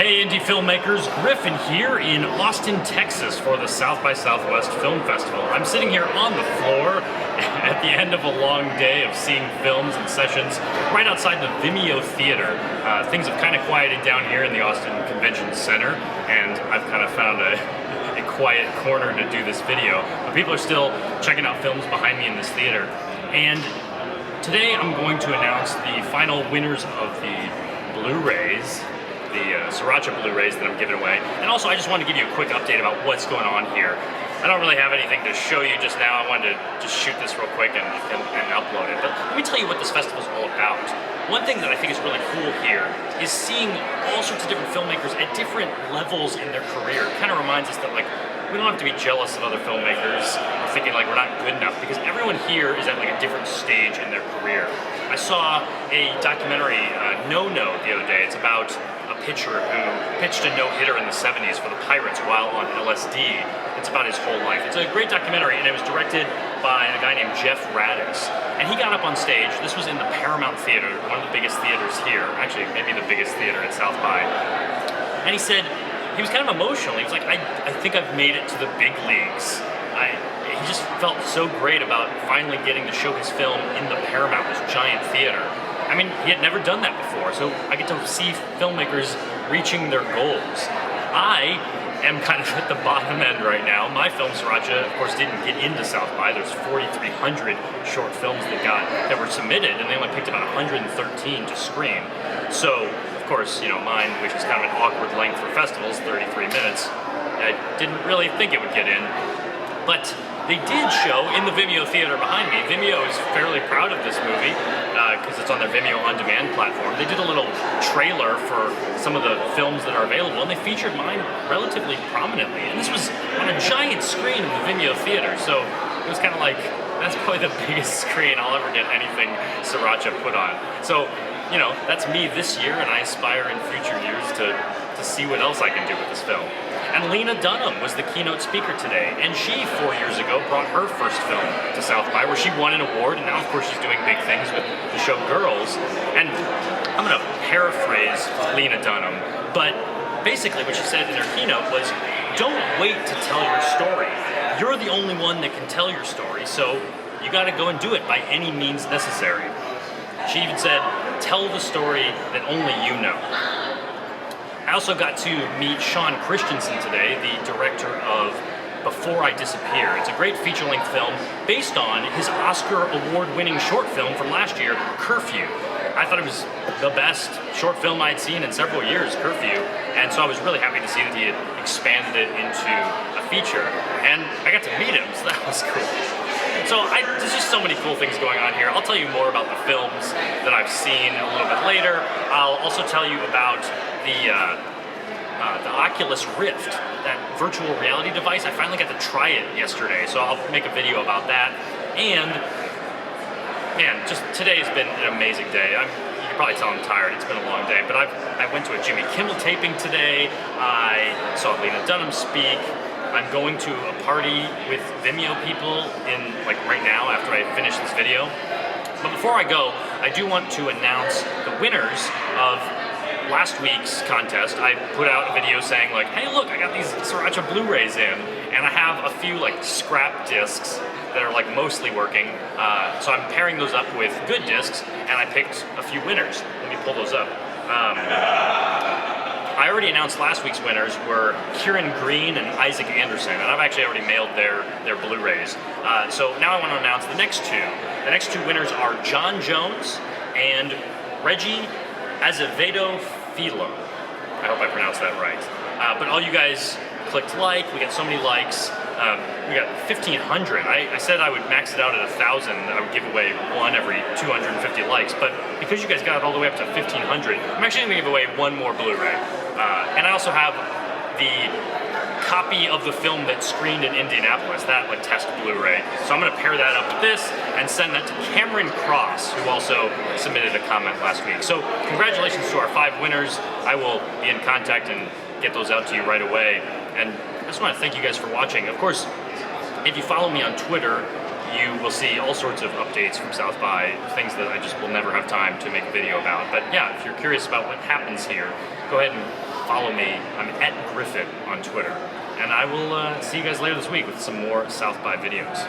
Hey indie filmmakers, Griffin here in Austin, Texas for the South by Southwest Film Festival. I'm sitting here on the floor at the end of a long day of seeing films and sessions right outside the Vimeo Theater. Things have kind of quieted down here in the Austin Convention Center, and I've kind of found a quiet corner to do this video. But people are still checking out films behind me in this theater. And today I'm going to announce the final winners of the Blu-rays, the Sriracha Blu-rays that I'm giving away. And also I just wanted to give you a quick update about what's going on here. I don't really have anything to show you just now. I wanted to just shoot this real quick and upload it. But let me tell you what this festival's all about. One thing that I think is really cool here is seeing all sorts of different filmmakers at different levels in their career. It kind of reminds us that, like, we don't have to be jealous of other filmmakers or thinking like we're not good enough, because everyone here is at like a different stage in their career. I saw a documentary, No the other day. It's about a pitcher who pitched a no-hitter in the 70s for the Pirates while on LSD. It's about his whole life. It's a great documentary, and it was directed by a guy named Jeff Radis. And he got up on stage. This was in the Paramount Theater, one of the biggest theaters here. Actually, maybe the biggest theater at South by. And he said, he was kind of emotional. He was like, I think I've made it to the big leagues. He just felt so great about finally getting to show his film in the Paramount, this giant theater. I mean, he had never done that before, so I get to see filmmakers reaching their goals. I am kind of at the bottom end right now. My film, Sriracha, of course, didn't get into South by. There's 4,300 short films that were submitted, and they only picked about 113 to screen. So, of course, you know, mine, which is kind of an awkward length for festivals, 33 minutes, I didn't really think it would get in. But they did show in the Vimeo Theater behind me. Vimeo is fairly proud of this movie because it's on their Vimeo On Demand platform. They did a little trailer for some of the films that are available, and they featured mine relatively prominently. And this was on a giant screen in the Vimeo Theater, so it was kind of like, that's probably the biggest screen I'll ever get anything Sriracha put on. So, you know, that's me this year, and I aspire in future years to see what else I can do with this film. And Lena Dunham was the keynote speaker today, and she, 4 years ago, brought her first film to South by, where she won an award, and now, of course, she's doing big things with the show Girls. And I'm going to paraphrase Lena Dunham, but basically what she said in her keynote was, don't wait to tell your story. You're the only one that can tell your story, so you got to go and do it by any means necessary. She even said, tell the story that only you know. I also got to meet Sean Christensen today, the director of Before I Disappear. It's a great feature-length film based on his Oscar award-winning short film from last year, Curfew. I thought it was the best short film I had seen in several years, Curfew, and so I was really happy to see that he had expanded it into a feature, and I got to meet him, so that was cool. So there's just so many cool things going on here. I'll tell you more about the films that I've seen a little bit later. I'll also tell you about the Oculus Rift, that virtual reality device. I finally got to try it yesterday, so I'll make a video about that. And man, just today has been an amazing day. You can probably tell I'm tired. It's been a long day, but I went to a Jimmy Kimmel taping today. I saw Lena Dunham speak. I'm going to a party with Vimeo people like right now after I finish this video. But before I go, I do want to announce the winners of last week's contest. I put out a video saying like, hey look, I got these Sriracha Blu-rays in, and I have a few like scrap discs that are like mostly working. So I'm pairing those up with good discs, and I picked a few winners. Let me pull those up. I already announced last week's winners were Kieran Green and Isaac Anderson, and I've actually already mailed their Blu-rays. So now I want to announce the next two. The next two winners are John Jones and Reggie Azevedo Filo. I hope I pronounced that right. But all you guys clicked like, we got so many likes. We got 1,500. I said I would max it out at 1,000. I would give away one every 250 likes, but because you guys got it all the way up to 1,500, I'm actually going to give away one more Blu-ray. And I also have the copy of the film that screened in Indianapolis, that like test Blu-ray. So I'm going to pair that up with this and send that to Cameron Cross, who also submitted a comment last week. So congratulations to our 5 winners. I will be in contact and get those out to you right away. And I just want to thank you guys for watching. Of course, if you follow me on Twitter, you will see all sorts of updates from South by, things that I just will never have time to make a video about. But yeah, if you're curious about what happens here, go ahead and follow me. I'm at Griffin on Twitter. And I will see you guys later this week with some more South by videos.